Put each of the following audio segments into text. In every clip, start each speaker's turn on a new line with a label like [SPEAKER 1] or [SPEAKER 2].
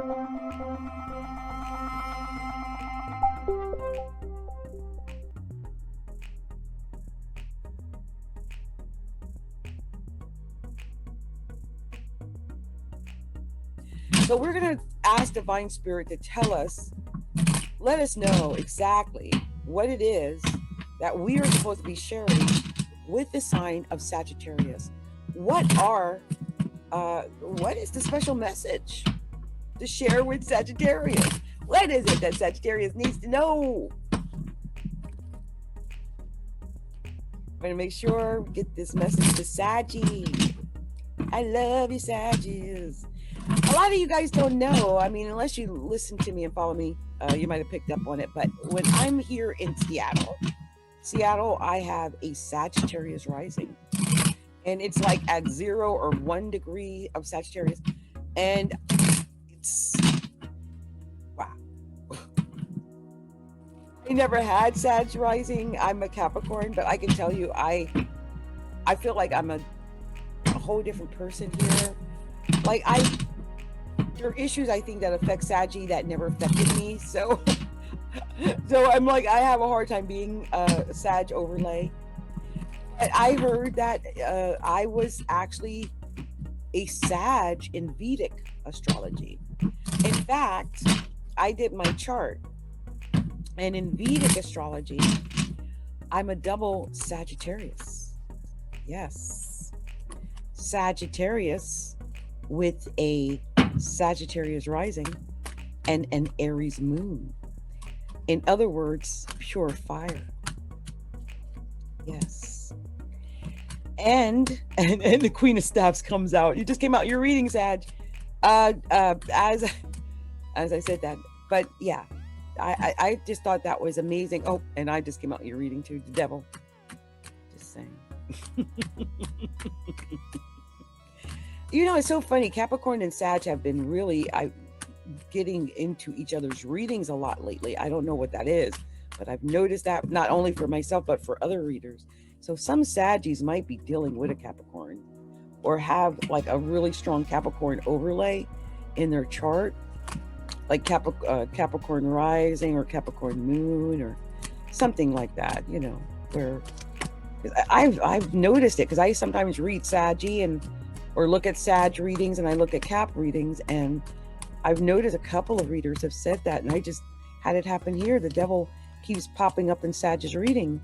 [SPEAKER 1] So we're going to ask Divine Spirit to tell us, let us know exactly what it is that we are supposed to be sharing with the sign of Sagittarius. What is the special message to share with Sagittarius? What is it that Sagittarius needs to know? I'm going to make sure we get this message to Saggy. I love you, Saggies. A lot of you guys don't know. I mean, unless you listen to me and follow me, you might have picked up on it. But when I'm here in Seattle, I have a Sagittarius rising. And it's like at 0 or 1 degree of Sagittarius. And it's, wow. I never had Sag rising. I'm a Capricorn, but I can tell you, I feel like I'm a whole different person here. Like there are issues I think that affect Saggy that never affected me. So I'm like, I have a hard time being a Sag overlay. But I heard that I was actually a Sag in Vedic astrology. In fact, I did my chart. And in Vedic astrology, I'm a double Sagittarius. Yes. Sagittarius with a Sagittarius rising and an Aries moon. In other words, pure fire. Yes. And the Queen of Staffs comes out. You just came out your reading, Sag. As I said that. But yeah, I just thought that was amazing. Oh, and I just came out your reading too, the devil. Just saying. You know, it's so funny. Capricorn and Sag have been really getting into each other's readings a lot lately. I don't know what that is, but I've noticed that not only for myself, but for other readers. So some Saggies might be dealing with a Capricorn or have like a really strong Capricorn overlay in their chart, like Capricorn rising or Capricorn moon or something like that, you know, where I've noticed it because I sometimes read Saggy or look at Sag readings and I look at Cap readings, and I've noticed a couple of readers have said that, and I just had it happen here. The devil keeps popping up in Sag's reading.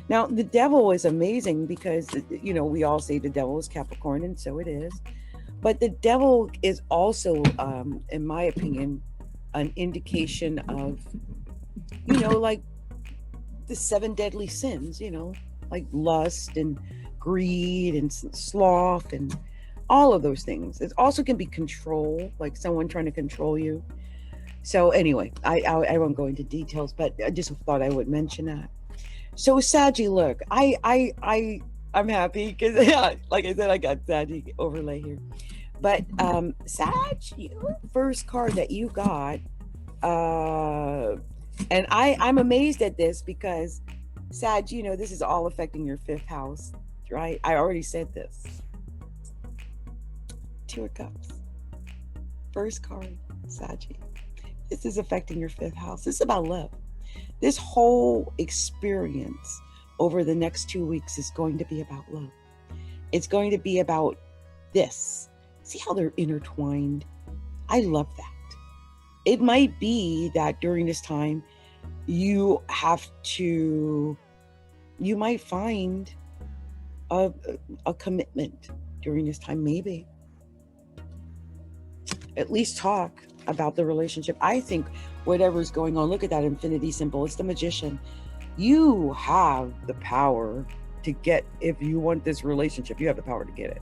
[SPEAKER 1] Now, the devil is amazing because, you know, we all say the devil is Capricorn, and so it is. But the devil is also, in my opinion, an indication of, you know, like the 7 deadly sins, you know, like lust and greed and sloth and all of those things. It also can be control, like someone trying to control you. So anyway, I won't go into details, but I just thought I would mention that. So Saggy, look, I'm happy because, yeah, like I said, I got Saggy overlay here. But Sag, your first card that you got, and I'm amazed at this because Sag, you know, this is all affecting your 5th house, right? I already said this. 2 of Cups. First card, Saggy. This is affecting your 5th house. This is about love. This whole experience over the next 2 weeks is going to be about love. It's going to be about this. See how they're intertwined? I love that. It might be that during this time, you might find a commitment during this time, maybe. At least talk about the relationship. I think whatever's going on, look at that infinity symbol. It's the Magician. You have the power to get, if you want this relationship, you have the power to get it.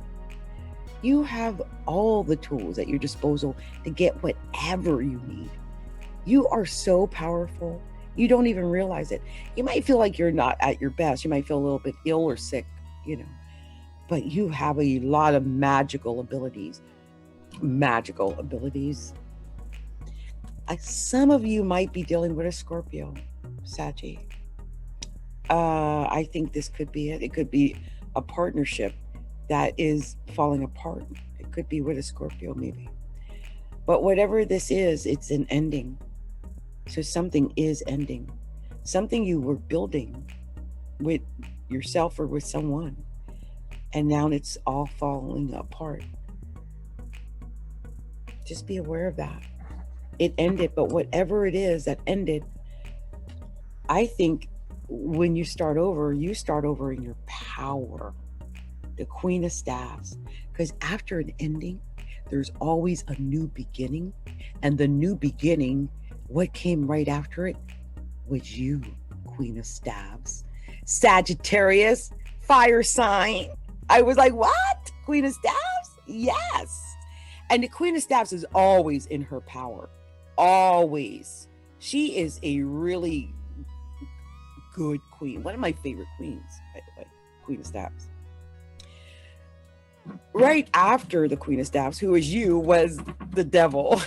[SPEAKER 1] You have all the tools at your disposal to get whatever you need. You are so powerful. You don't even realize it. You might feel like you're not at your best. You might feel a little bit ill or sick, you know, but you have a lot of magical abilities. Some of you might be dealing with a Scorpio, Saggy. I think this could be it. It could be a partnership that is falling apart. It could be with a Scorpio, maybe. But whatever this is, it's an ending. So something is ending. Something you were building with yourself or with someone. And now it's all falling apart. Just be aware of that. It ended, but whatever it is that ended, I think when you start over in your power. The Queen of Staffs. Because after an ending, there's always a new beginning. And the new beginning, what came right after it was you, Queen of Staffs. Sagittarius, fire sign. I was like, what? Queen of Staffs? Yes. And the Queen of Staffs is always in her power. Always. She is a really good queen. One of my favorite queens, by the way, Queen of Staffs. Right after the Queen of Staffs, who is you, was the devil.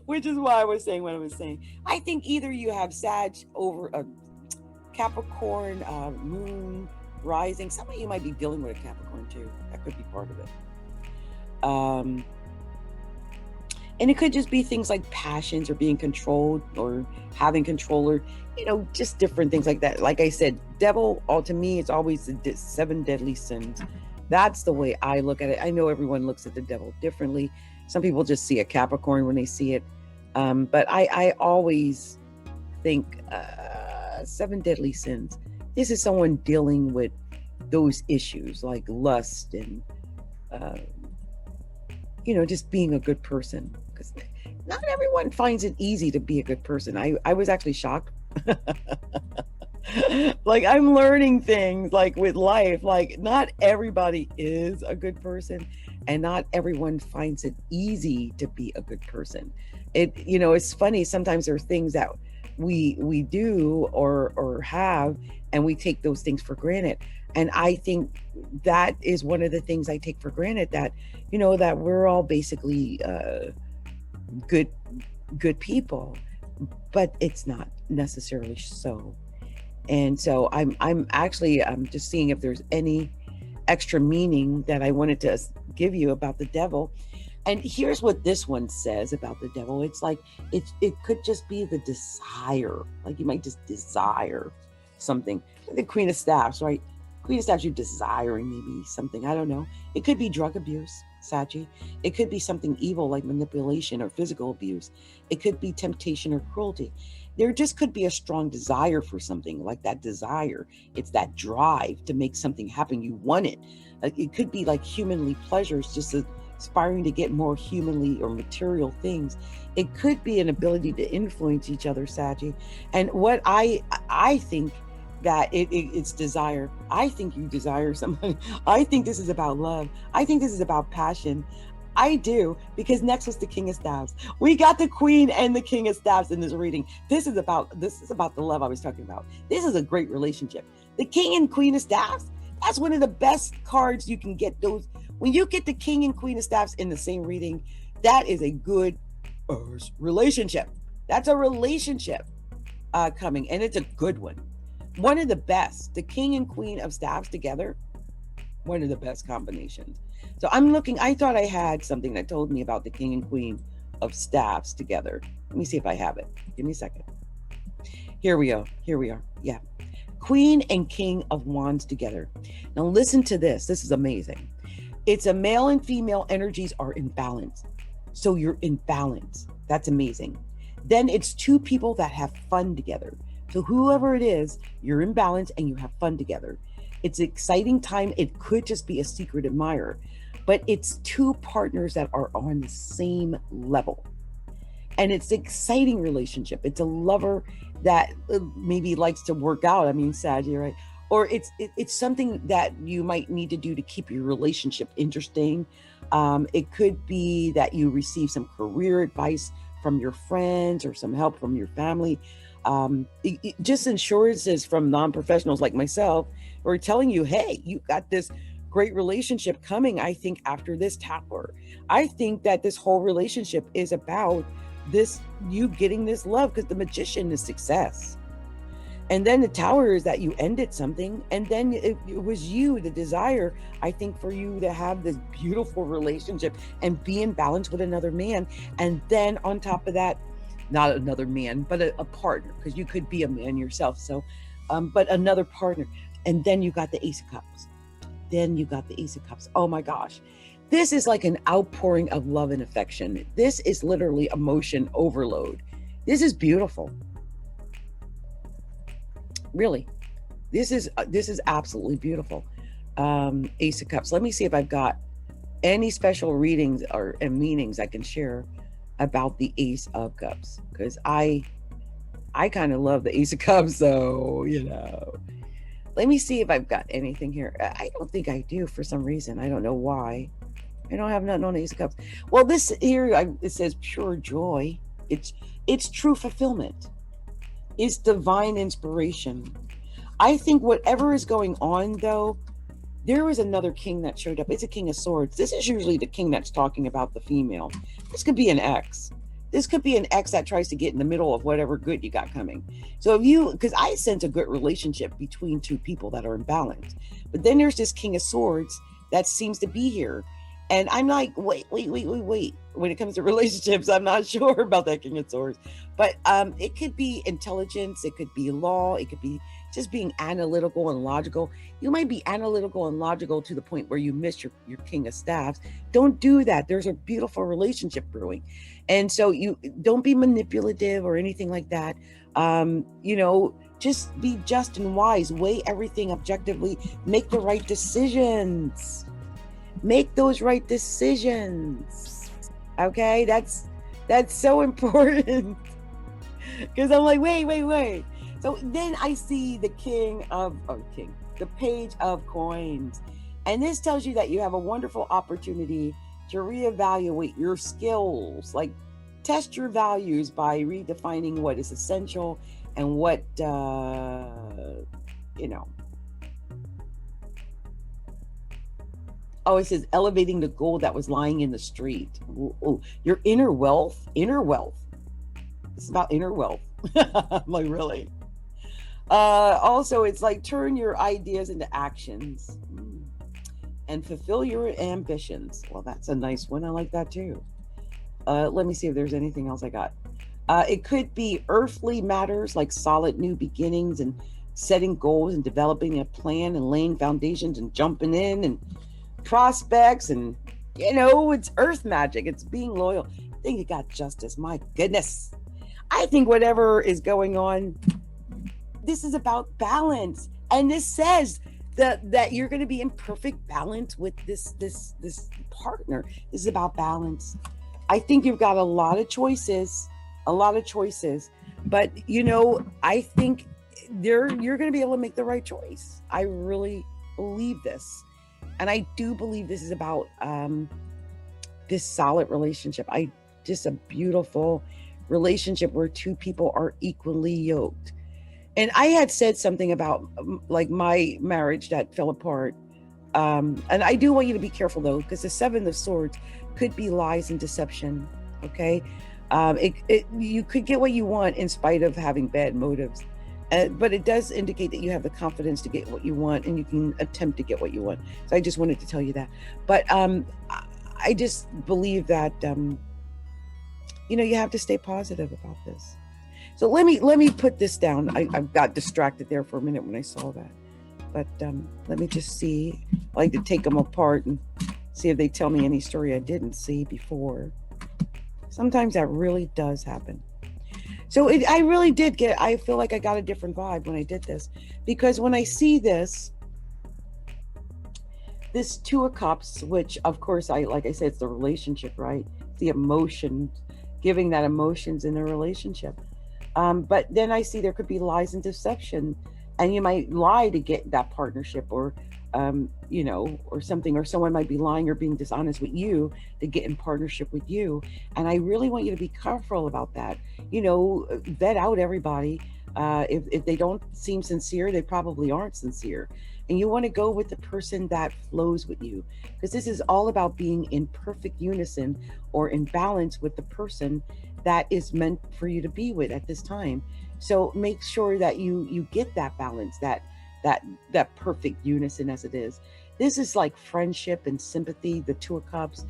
[SPEAKER 1] Which is why I was saying what I was saying. I think either you have Sag over a Capricorn, moon, rising. Some of you might be dealing with a Capricorn too. That could be part of it. And it could just be things like passions or being controlled or having control, or, just different things like that. Like I said, devil, to me, it's always the 7 deadly sins. That's the way I look at it. I know everyone looks at the devil differently. Some people just see a Capricorn when they see it. But I always think 7 deadly sins. This is someone dealing with those issues like lust and, just being a good person. Because not everyone finds it easy to be a good person. I was actually shocked. Like, I'm learning things like with life, like not everybody is a good person and not everyone finds it easy to be a good person. It's funny. Sometimes there are things that we do or have, and we take those things for granted. And I think that is one of the things I take for granted, that, that we're all basically good people, but it's not necessarily so. And so I'm actually just seeing if there's any extra meaning that I wanted to give you about the devil. And here's what this one says about the devil. It's like, it could just be the desire. Like, you might just desire something. The Queen of Staffs, right? Queen of Staffs, you're desiring maybe something. I don't know. It could be drug abuse, Saggy. It could be something evil like manipulation or physical abuse. It could be temptation or cruelty. There just could be a strong desire for something, like that desire. It's that drive to make something happen. You want it. Like, it could be like humanly pleasures, just aspiring to get more humanly or material things. It could be an ability to influence each other, Saggy. And what I think that it's desire. I think you desire somebody. I think this is about love. I think this is about passion. I do, because next was the King of Staffs. We got the Queen and the King of Staffs in this reading. This is about the love I was talking about. This is a great relationship. The King and Queen of Staffs, that's one of the best cards you can get. Those, when you get the King and Queen of Staffs in the same reading, that is a good relationship. That's a relationship coming, and it's a good one. One of the best. The King and Queen of Staffs together, one of the best combinations. So I'm looking, I thought I had something that told me about the King and Queen of Staffs together. Let me see if I have it. Give me a second. Here we are. Yeah. Queen and King of Wands together. Now listen to this. This is amazing. It's a male and female energies are in balance. So you're in balance. That's amazing. Then it's two people that have fun together. So whoever it is, you're in balance and you have fun together. It's an exciting time. It could just be a secret admirer, but it's two partners that are on the same level. And it's an exciting relationship. It's a lover that maybe likes to work out. I mean, Saggy, right? Or it's something that you might need to do to keep your relationship interesting. It could be that you receive some career advice from your friends or some help from your family. Just insurances from non-professionals like myself, or telling you, hey, you got this great relationship coming. I think after this tower, I think that this whole relationship is about this, you getting this love, because the Magician is success. And then the Tower is that you ended something, and then it was you, the desire, I think, for you to have this beautiful relationship and be in balance with another man. And then on top of that, not another man, but a partner, because you could be a man yourself. So, but another partner. And then you got the Ace of Cups. Then you got the Ace of Cups. Oh my gosh. This is like an outpouring of love and affection. This is literally emotion overload. This is beautiful. Really, this is absolutely beautiful. Ace of Cups. Let me see if I've got any special readings and meanings I can share about the Ace of Cups, because I kind of love the Ace of Cups. So let me see if I've got anything here. I don't think I do for some reason. I don't know why. I don't have nothing on the Ace of Cups. Well, this here it says pure joy. It's true fulfillment. Is divine inspiration. I think whatever is going on, though, there was another king that showed up. It's a King of Swords. This is usually the king that's talking about the female. This could be an ex. This could be an ex that tries to get in the middle of whatever good you got coming. So because I sense a good relationship between two people that are in balance. But then there's this King of Swords that seems to be here. And I'm like, wait. When it comes to relationships, I'm not sure about that King of Swords. But it could be intelligence. It could be law. It could be just being analytical and logical. You might be analytical and logical to the point where you miss your King of Staffs. Don't do that. There's a beautiful relationship brewing. And so you don't be manipulative or anything like that. Just be just and wise. Weigh everything objectively. Make the right decisions. Make those right decisions. Okay, that's so important. Because I'm like, wait. So then I see the the Page of Coins. And this tells you that you have a wonderful opportunity to reevaluate your skills. Like, test your values by redefining what is essential and what, Oh, it says elevating the gold that was lying in the street. Ooh, your inner wealth. It's about inner wealth. I'm like, really? Also, it's like turn your ideas into actions and fulfill your ambitions. Well, that's a nice one. I like that too. Let me see if there's anything else I got. It could be earthly matters like solid new beginnings and setting goals and developing a plan and laying foundations and jumping in and prospects, and it's earth magic. It's being loyal. I think you got justice. My goodness. I think whatever is going on, this is about balance. And this says that you're going to be in perfect balance with this partner. This is about balance. I think you've got a lot of choices, but I think you're going to be able to make the right choice. I really believe this. And I do believe this is about this solid relationship. Just a beautiful relationship where two people are equally yoked. And I had said something about like my marriage that fell apart. And I do want you to be careful though, because the Seven of Swords could be lies and deception. Okay. You could get what you want in spite of having bad motives. But it does indicate that you have the confidence to get what you want, and you can attempt to get what you want. So I just wanted to tell you that. But I just believe that you have to stay positive about this. So let me put this down. I got distracted there for a minute when I saw that. But let me just see. I like to take them apart and see if they tell me any story I didn't see before. Sometimes that really does happen. So I really did I feel like I got a different vibe when I did this, because when I see this Two of Cups, which of course like I said, it's the relationship, right? The emotion, giving that emotions in a relationship. But then I see there could be lies and deception, and you might lie to get that partnership, or or something, or someone might be lying or being dishonest with you to get in partnership with you. And I really want you to be careful about that. Vet out everybody. If they don't seem sincere, they probably aren't sincere. And you want to go with the person that flows with you, because this is all about being in perfect unison or in balance with the person. that is meant for you to be with at this time. So make sure that you get that balance, that that perfect unison as it is. This is like friendship and sympathy, the Two of Cups.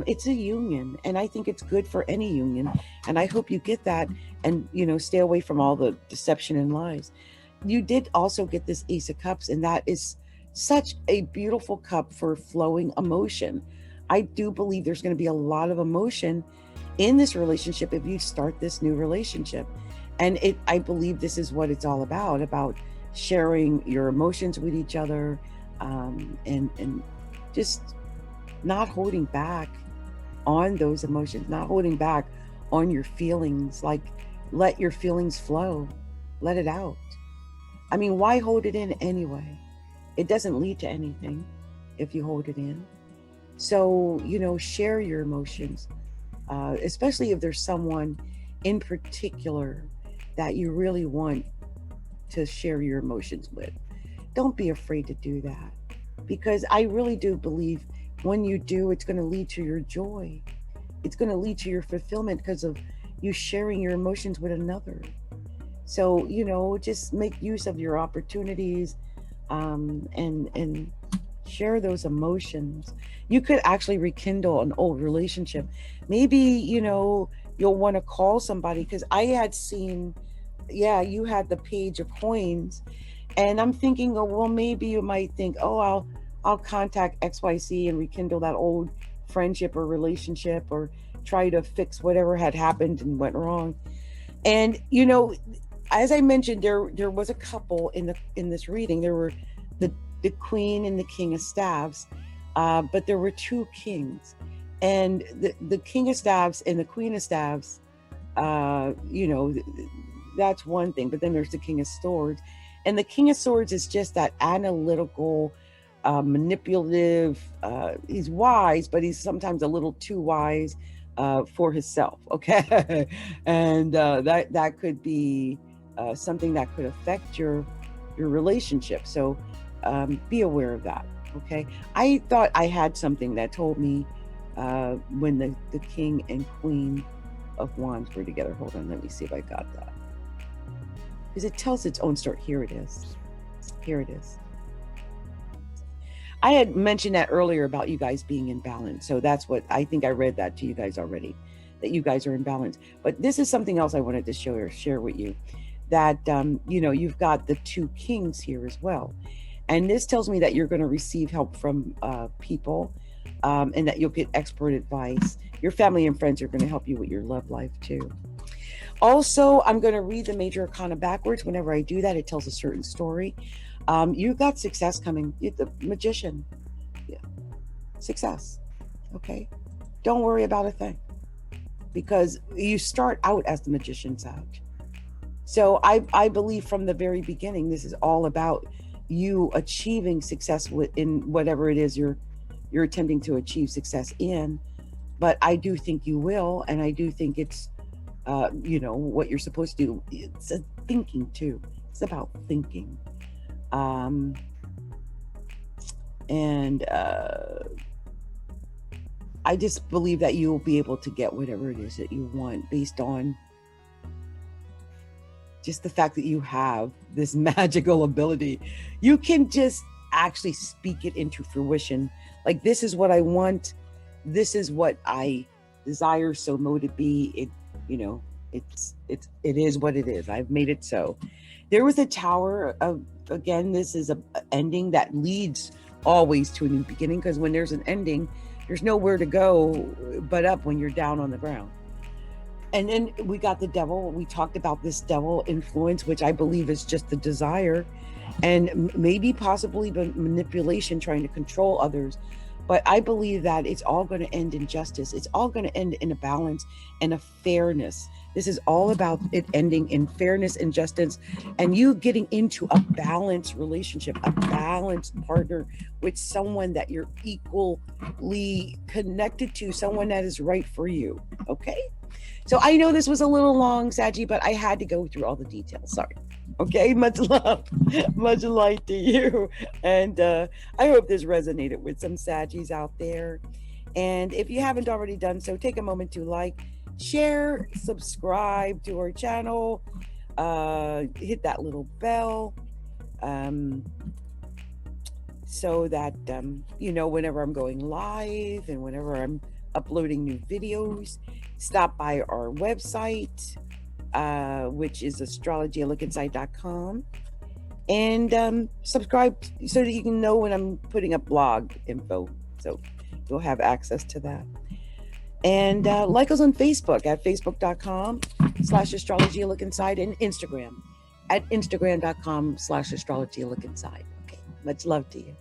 [SPEAKER 1] It's a union, and I think it's good for any union. And I hope you get that, and stay away from all the deception and lies. You did also get this Ace of Cups, and that is such a beautiful cup for flowing emotion. I do believe there's going to be a lot of emotion in this relationship if you start this new relationship. And I believe this is what it's all about sharing your emotions with each other, and just not holding back on those emotions, not holding back on your feelings. Like, let your feelings flow, let it out. I mean, why hold it in anyway? It doesn't lead to anything if you hold it in. So, share your emotions, especially if there's someone in particular that you really want to share your emotions with. Don't be afraid to do that, because I really do believe when you do, it's going to lead to your joy. It's going to lead to your fulfillment because of you sharing your emotions with another. So, just make use of your opportunities, and share those emotions. You could actually rekindle an old relationship. Maybe, you'll want to call somebody, because I had seen, you had the Page of Coins, and I'm thinking, oh, well, maybe you might think, oh, I'll contact XYZ and rekindle that old friendship or relationship, or try to fix whatever had happened and went wrong. And as I mentioned, there was a couple in this reading. There were the Queen and the King of Staves, but there were two kings, and the King of Staves and the Queen of Staves. That's one thing. But then there's the King of Swords, and the King of Swords is just that analytical, manipulative. He's wise, but he's sometimes a little too wise for himself. Okay, and that could be something that could affect your relationship. So be aware of that. Okay, I thought I had something that told me when the King and Queen of Wands were together. Hold on, let me see if I got that, because it tells its own story. Here it is. Here it is. I had mentioned that earlier about you guys being in balance. So that's what I think I read that to you guys already, that you guys are in balance. But this is something else I wanted to share with you, that, you've got the two kings here as well. And this tells me that you're going to receive help from people, and that you'll get expert advice. Your family and friends are going to help you with your love life too. Also, I'm going to read the major arcana backwards. Whenever I do that, it tells a certain story. You've got success coming. The Magician. Yeah. Success. Okay. Don't worry about a thing, because you start out as the Magician's out. So I believe from the very beginning, this is all about you achieving success in whatever it is you're attempting to achieve success in. But I do think you will, and I do think it's what you're supposed to do. It's a thinking too. It's about thinking. I just believe that you'll be able to get whatever it is that you want based on just the fact that you have this magical ability. You can just actually speak it into fruition. Like, this is what I want. This is what I desire. So mote it be. It is what it is. I've made it so. There was a Tower of, again, this is an ending that leads always to a new beginning, because when there's an ending, there's nowhere to go but up when you're down on the ground. And then we got the Devil. We talked about this devil influence, which I believe is just the desire, and maybe possibly the manipulation, trying to control others. But I believe that it's all going to end in justice. It's all going to end in a balance and a fairness. This is all about it ending in fairness and justice, and you getting into a balanced relationship, a balanced partner with someone that you're equally connected to, someone that is right for you. Okay? So I know this was a little long, Saggy, but I had to go through all the details. Sorry. Okay, much love, much light to you. And I hope this resonated with some Saggies out there. And if you haven't already done so, take a moment to like, share, subscribe to our channel, hit that little bell, so that whenever I'm going live and whenever I'm uploading new videos. Stop by our website, which is astrologylookinside.com, and subscribe so that you can know when I'm putting up blog info, so you'll have access to that. And like us on Facebook at facebook.com/astrologylookinside, and Instagram at instagram.com/astrologylookinside. Okay, much love to you.